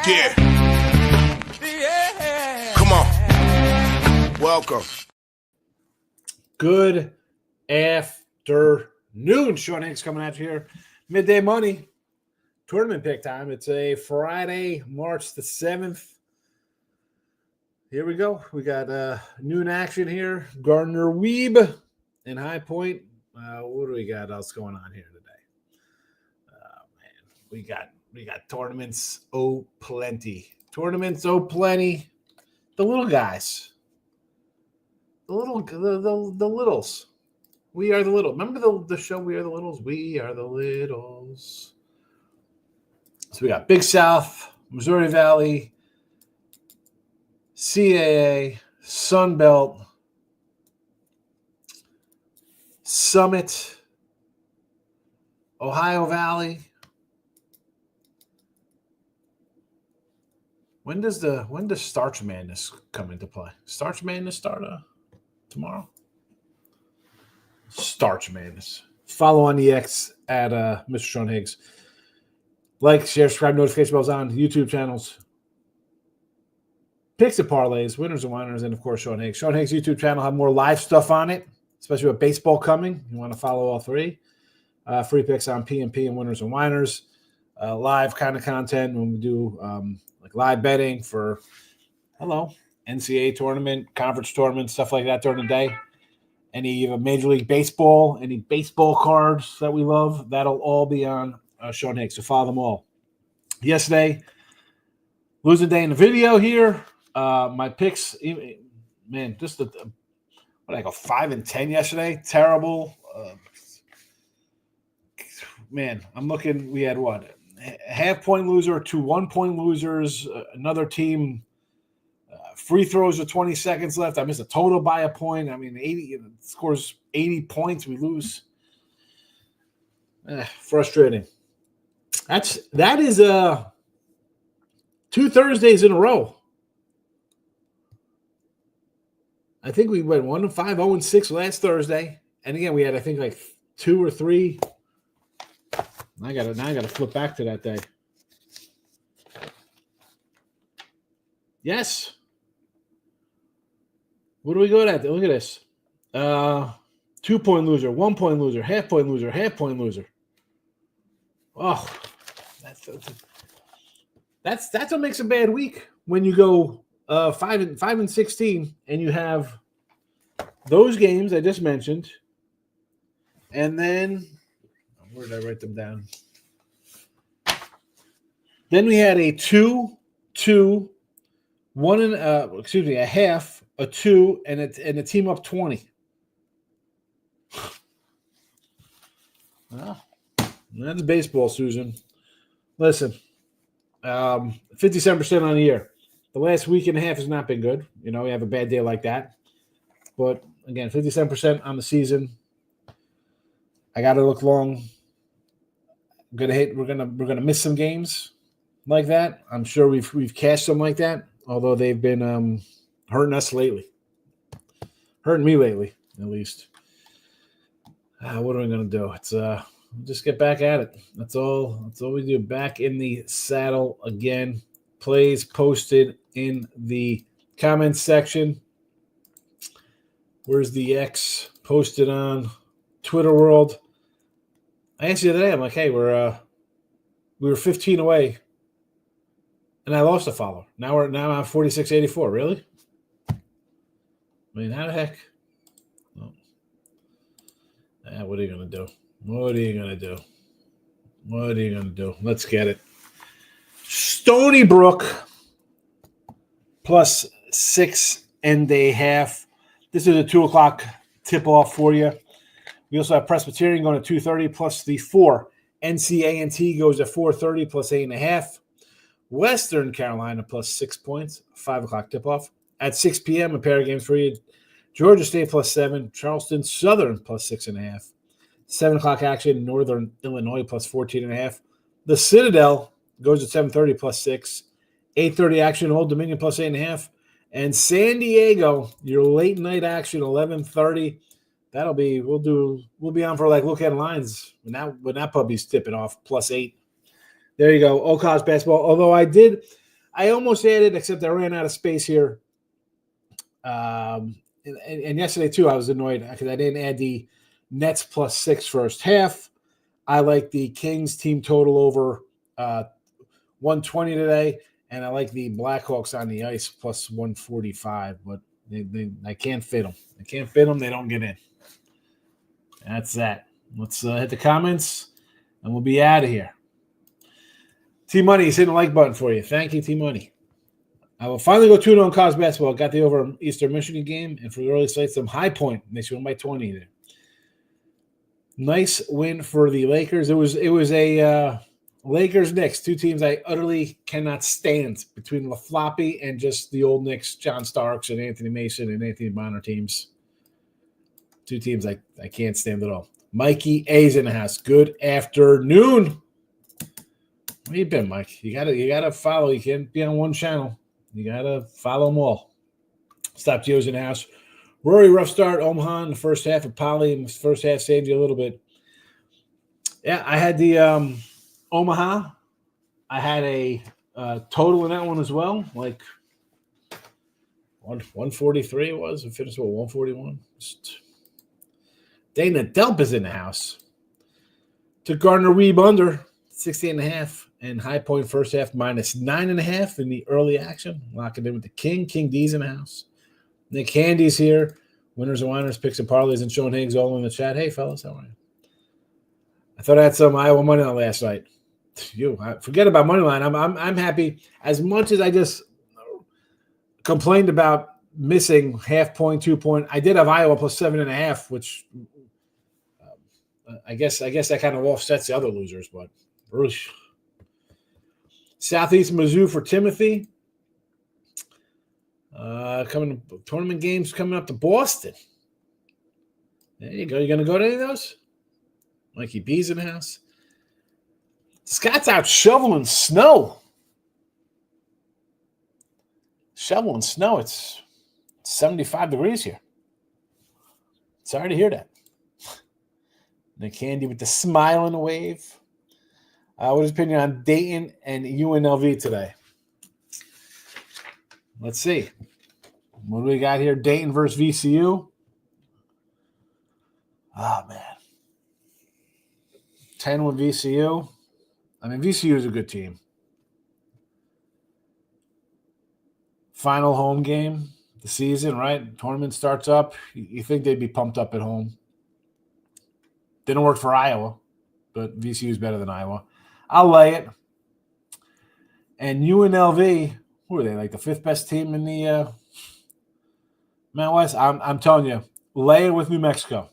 Yeah. Come on. Welcome. Good afternoon. Sean Higgs coming at you here. Midday Money. Tournament pick time. It's a Friday, March the 7th. Here we go. We got noon action here. Gardner Weeb and High Point. What do we got else going on here today? Man, we got tournaments plenty. Tournaments plenty. The little guys. The littles. We are the little. Remember the show We Are the Littles? We are the littles. So we got Big South, Missouri Valley, CAA, Sun Belt, Summit, Ohio Valley. When does Starch Madness come into play? Starch Madness start tomorrow? Starch Madness. Follow on the X at Mr. Sean Higgs. Like, share, subscribe, notification bells on YouTube channels. Picks and parlays, winners and whiners, and of course Sean Higgs. Sean Higgs YouTube channel have more live stuff on it, especially with baseball coming. You want to follow all three. Free picks on P&P and winners and whiners. Live kind of content when we do like live betting for NCAA tournament, conference tournament, stuff like that during the day. Any Major League Baseball, any baseball cards that we love, that'll all be on Sean Higgs. So follow them all. Yesterday, losing day in the video here. My picks, man, just what I go 5-10 yesterday. Terrible. Man, I'm looking. We had what? Half-point loser, 2 1-point losers. Another team, free throws with 20 seconds left. I missed a total by a point. I mean, 80 scores 80 points. We lose. Frustrating. That is 2 Thursdays in a row. I think we went 1-5, 0-6 last Thursday, and again we had I think like 2 or 3. I gotta flip back to that day. Yes. What do we go at? Look at this. 2-point loser, 1-point loser, half-point loser, half-point loser. Oh, that's what makes a bad week when you go 5-16 and you have those games I just mentioned, and then where did I write them down? Then we had a 2-2, a half, a 2, and a team up 20. Well, that's baseball, Susan. Listen, 57% on the year. The last week and a half has not been good. We have a bad day like that. But again, 57% on the season. I got to look long. We're gonna miss some games like that. I'm sure we've cashed them like that. Although they've been hurting us lately, hurting me lately at least. What are we gonna do? It's just get back at it. That's all we do. Back in the saddle again. Plays posted in the comments section. Where's the X posted on Twitter world? I asked you the other day. I'm like, hey, we were 15 away, and I lost a follower. Now I'm 4684. Really? I mean, how the heck? Oh. What are you gonna do? What are you gonna do? Let's get it. Stony Brook plus 6.5. This is a 2:00 tip-off for you. We also have Presbyterian going to 2:30 plus the 4. NCA&T goes at 4:30 plus 8.5. Western Carolina plus 6 points, 5 o'clock tip-off. At 6 p.m., a pair of games for you. Georgia State plus 7. Charleston Southern plus 6.5. 7 o'clock action, Northern Illinois plus 14.5. The Citadel goes at 7:30 plus 6. 8:30 action, Old Dominion plus 8.5. And San Diego, your late night action, 11:30 We'll be on for like look at lines when that puppy's tipping off +8. There you go. Oakhouse basketball. Although I almost added, except I ran out of space here. And yesterday too, I was annoyed because I didn't add the Nets +6 first half. I like the Kings team total over 120 today, and I like the Blackhawks on the ice +145. But I can't fit them. I can't fit them. They don't get in. That's that. Let's hit the comments, and we'll be out of here. T-Money is hitting the like button for you. Thank you, T-Money. I will finally go 2-0 on college basketball. Got the over Eastern Michigan game, and for the early slate, some High Point. Makes you win by 20 there. Nice win for the Lakers. It was a Lakers Knicks, two teams I utterly cannot stand between LaFloppy and just the old Knicks, John Starks and Anthony Mason and Anthony Bonner teams. Two teams I can't stand at all. Mikey A's in the house. Good afternoon. Where you been, Mike? You gotta follow. You can't be on one channel. You gotta follow them all. Stop Geo's in the house. Rory, rough start. Omaha in the first half of Poly. In the first half saved you a little bit. Yeah, I had the Omaha. I had a total in that one as well. Like 143 it was. It finished with 141. Dana Delp is in the house. Took Gardner Weeb under 60.5 and High Point first half -9.5 in the early action. Locking in with the King. King D's in the house. Nick Handy's here. Winners and Whiners, picks and parlays, and Sean Higgs all in the chat. Hey, fellas, how are you? I thought I had some Iowa money line last night. Forget about money line. I'm happy. As much as I just complained about missing half point, 2 point, I did have Iowa +7.5, which I guess that kind of offsets the other losers. But Southeast Mizzou for Timothy. Tournament games coming up to Boston. There you go. You gonna go to any of those? Mikey B's in the house. Scott's out shoveling snow. It's 75 degrees here. Sorry to hear that. Nick Candy with the smile and the wave. What is his opinion on Dayton and UNLV today? Let's see. What do we got here? Dayton versus VCU. Oh, man. 10 with VCU. I mean, VCU is a good team. Final home game, the season, right? Tournament starts up. You think they'd be pumped up at home. Didn't work for Iowa, but VCU is better than Iowa. I'll lay it. And UNLV, who are they, like the fifth best team in the Mountain West? I'm telling you, lay it with New Mexico.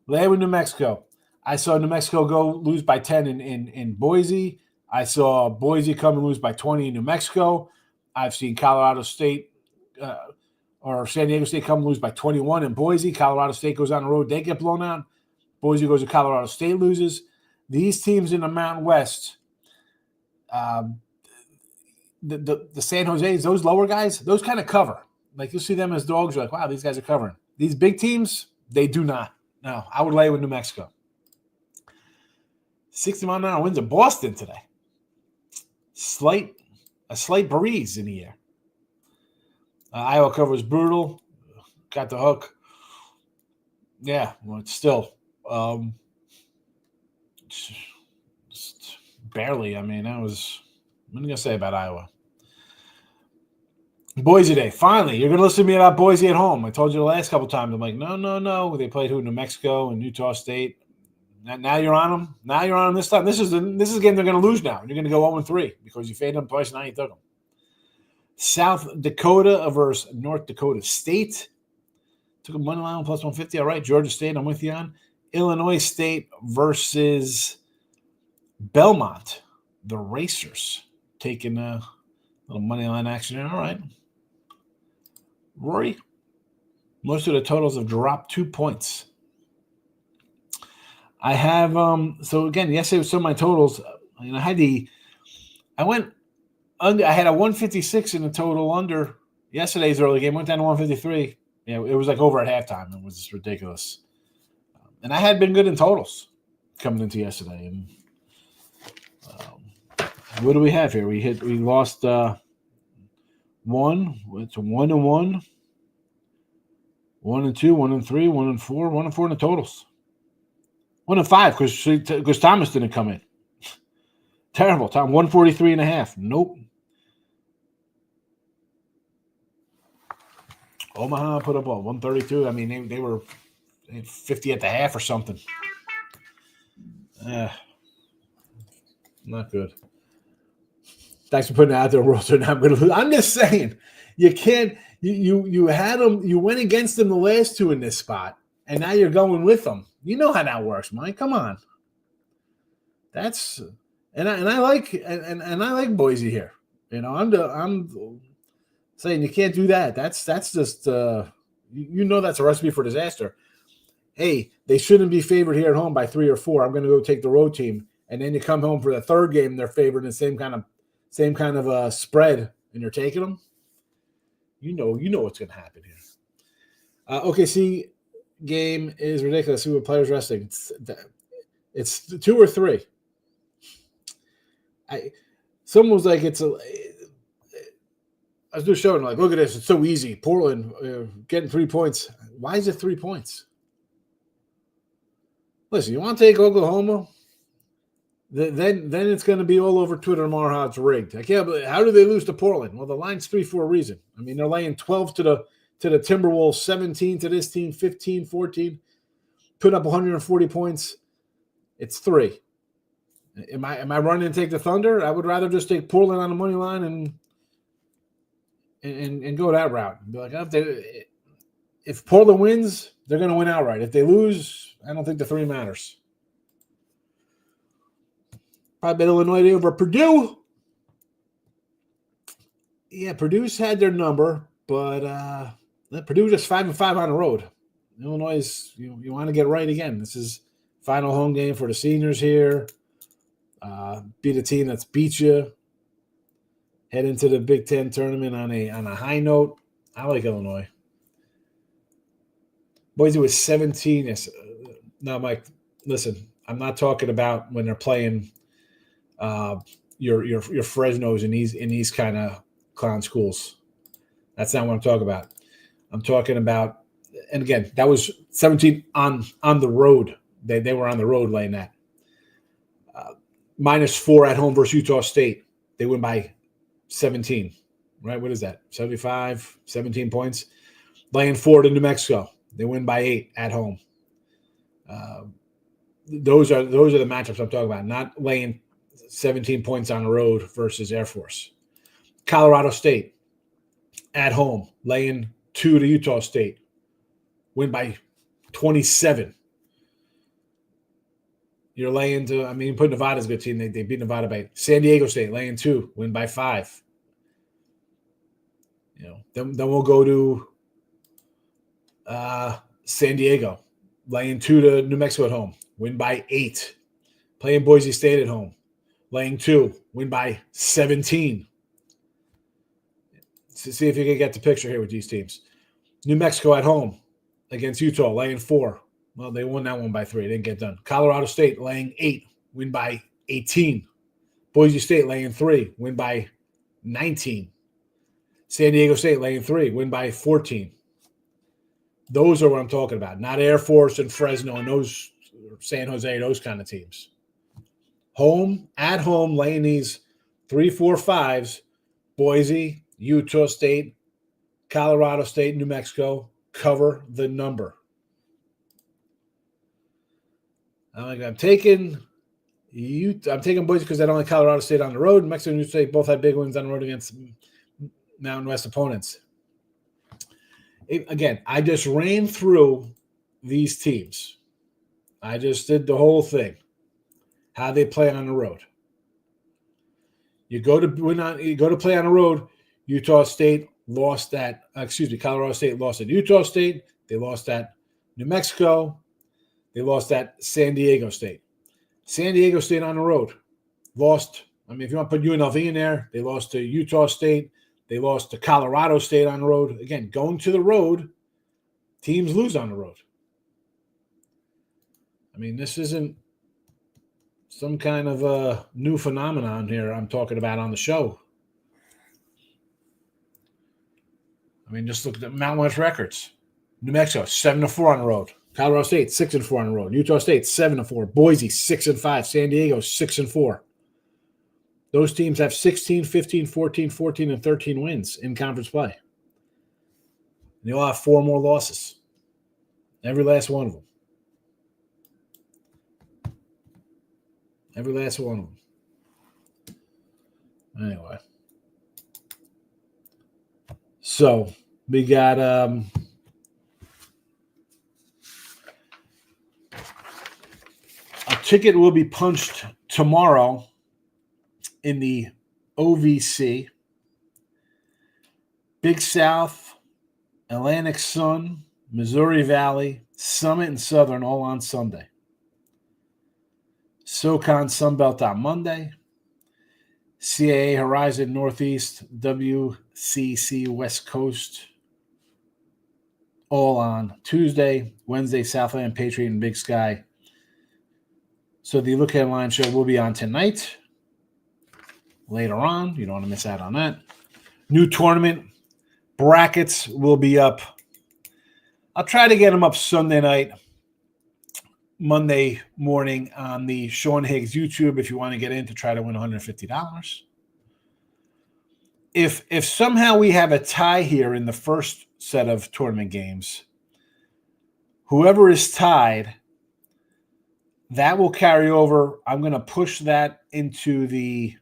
Lay it with New Mexico. I saw New Mexico go lose by 10 in Boise. I saw Boise come and lose by 20 in New Mexico. I've seen Colorado State or San Diego State come and lose by 21 in Boise. Colorado State goes on the road. They get blown out. Boise goes to Colorado State, loses. These teams in the Mountain West, the San Jose's, those lower guys, those kind of cover. Like you'll see them as dogs. You're like, wow, these guys are covering. These big teams, they do not. No, I would lay with New Mexico. 60-mile-an-hour winds of Boston today. A slight breeze in the air. Iowa cover was brutal. Got the hook. Yeah, well, it's still just barely. I mean, what am I going to say about Iowa? Boise Day. Finally, you're going to listen to me about Boise at home. I told you the last couple times. I'm like, no. They played New Mexico and Utah State. Now you're on them. Now you're on them this time. This is a game they're going to lose now. You're going to go 0-3 because you faded them twice. Now you took them. South Dakota versus North Dakota State. Took a money line plus 150. All right, Georgia State, I'm with you on. Illinois State versus Belmont. The Racers taking a little money line action here. All right. Rory, most of the totals have dropped 2 points. I have so again, yesterday was some of my totals. I went under. I had a 156 in the total under yesterday's early game. Went down to 153. Yeah, it was like over at halftime. It was just ridiculous. And I had been good in totals coming into yesterday. And what do we have here? We lost one. It's a 1-1, 1-2, 1-3, 1-4, 1-4 in the totals. 1-5 because Thomas didn't come in. Terrible. Tom 143.5. Nope. Omaha put up 132. I mean, they were 50 at the half or something. Not good. Thanks for putting it out there, Walter. Now I'm going to lose. I'm just saying, you can't. You had them. You went against them the last two in this spot, and now you're going with them. You know how that works, Mike. Come on. That's and I like I like Boise here. You know, I'm saying you can't do that. That's just you know that's a recipe for disaster. Hey, they shouldn't be favored here at home by 3 or 4. I'm going to go take the road team, and then you come home for the third game. They're favored in the same kind of spread, and you're taking them. You know what's going to happen here. OKC game is ridiculous. Who are players resting? It's 2 or 3. Someone was like, I was just showing, like, look at this. It's so easy. Portland getting 3 points. Why is it 3 points? Listen, you want to take Oklahoma? Then it's going to be all over Twitter tomorrow how it's rigged. I can't believe, how do they lose to Portland? Well, the line's 3 for a reason. I mean, they're laying 12 to the Timberwolves, 17 to this team, 15, 14, put up 140 points. It's 3. Am I running to take the Thunder? I would rather just take Portland on the money line and go that route. Be like, if Portland wins, they're going to win outright. If they lose, I don't think the 3 matters. Probably bet Illinois over Purdue. Yeah, Purdue's had their number, but Purdue just 5-5 on the road. Illinois is you want to get right again. This is final home game for the seniors here. Beat a team that's beat you. Head into the Big Ten tournament on a high note. I like Illinois. Boise was 17. Now, Mike, listen, I'm not talking about when they're playing your Fresnos in these kind of clown schools. That's not what I'm talking about. I'm talking about, and again, that was 17 on the road. They were on the road laying that. -4 at home versus Utah State. They win by 17, right? What is that? 75, 17 points. Laying 4 to New Mexico. They win by 8 at home. Those are the matchups I'm talking about. Not laying 17 points on the road versus Air Force. Colorado State at home, laying 2 to Utah State. Win by 27. You're laying to, I mean, put Nevada's a good team. They beat Nevada by San Diego State, laying 2, win by 5. Then we'll go to San Diego, laying 2 to New Mexico at home, win by 8. Playing Boise State at home, laying 2, win by 17. See if you can get the picture here with these teams. New Mexico at home against Utah, laying 4. Well, they won that one by 3. It didn't get done. Colorado State laying 8, win by 18. Boise State laying 3, win by 19. San Diego State laying 3, win by 14. Those are what I'm talking about. Not Air Force and Fresno and those San Jose, those kind of teams. At home, laying these 3, 4, 5s. Boise, Utah State, Colorado State, New Mexico, cover the number. I'm taking Boise because I don't like Colorado State on the road. Mexico and Utah State both had big wins on the road against Mountain West opponents. Again, I just ran through these teams. I just did the whole thing. How they play on the road. You go to play on the road. Utah State lost at. Colorado State lost at Utah State. They lost at New Mexico. They lost at San Diego State. San Diego State on the road lost. I mean, if you want to put UNLV in there, they lost to Utah State. They lost to Colorado State on the road. Again, going to the road Teams lose on the road. I mean, this isn't some kind of a new phenomenon here I'm talking about on the show. I mean, just look at the Mountain West records. New Mexico, 7-4 on the road. Colorado State, 6-4 on the road. Utah State, 7-4. Boise, 6-5. San Diego, 6-4. Those teams have 16, 15, 14, 14, and 13 wins in conference play. And they all have 4 more losses. Every last one of them. Every last one of them. Anyway. So, we got a ticket will be punched tomorrow in the OVC. Big South, Atlantic Sun, Missouri Valley, Summit, and Southern all on Sunday. SoCon Sunbelt on Monday. CAA Horizon Northeast, WCC West Coast all on Tuesday. Wednesday, Southland Patriot and Big Sky. So the Look Headline show will be on tonight. Later on, you don't want to miss out on that. New tournament brackets will be up. I'll try to get them up Sunday night, Monday morning on the Sean Higgs YouTube if you want to get in to try to win $150. If somehow we have a tie here in the first set of tournament games, whoever is tied, that will carry over. I'm going to push that into the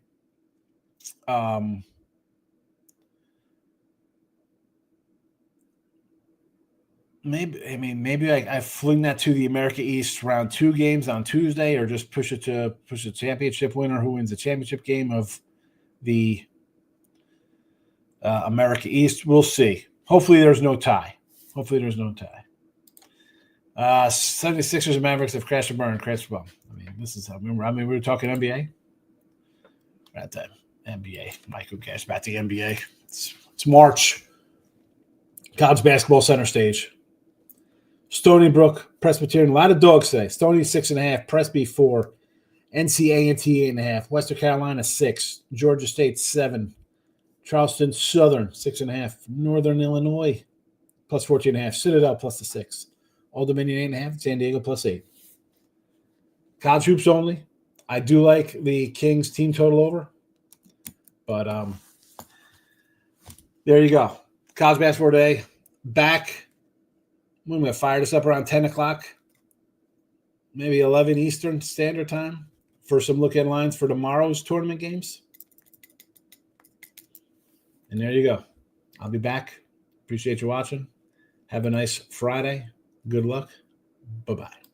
maybe I fling that to the America East round 2 games on Tuesday, or just push the championship winner who wins the championship game of the America East. We'll see. Hopefully there's no tie. 76ers and Mavericks have crashed and burned. Crash and bum. We were talking NBA. At that NBA. Mike, who cares about the NBA? It's March. College basketball center stage. Stony Brook, Presbyterian, a lot of dogs today. Stony 6.5, Presby 4, NCA&T 8.5, Western Carolina 6, Georgia State 7, Charleston Southern 6.5, Northern Illinois plus 14.5, Citadel plus the 6, Old Dominion 8.5, San Diego plus 8. College hoops only. I do like the Kings team total over, but there you go. College basketball today. Back. I'm going to fire this up around 10 o'clock, maybe 11 Eastern Standard Time for some look at lines for tomorrow's tournament games. And there you go. I'll be back. Appreciate you watching. Have a nice Friday. Good luck. Bye-bye.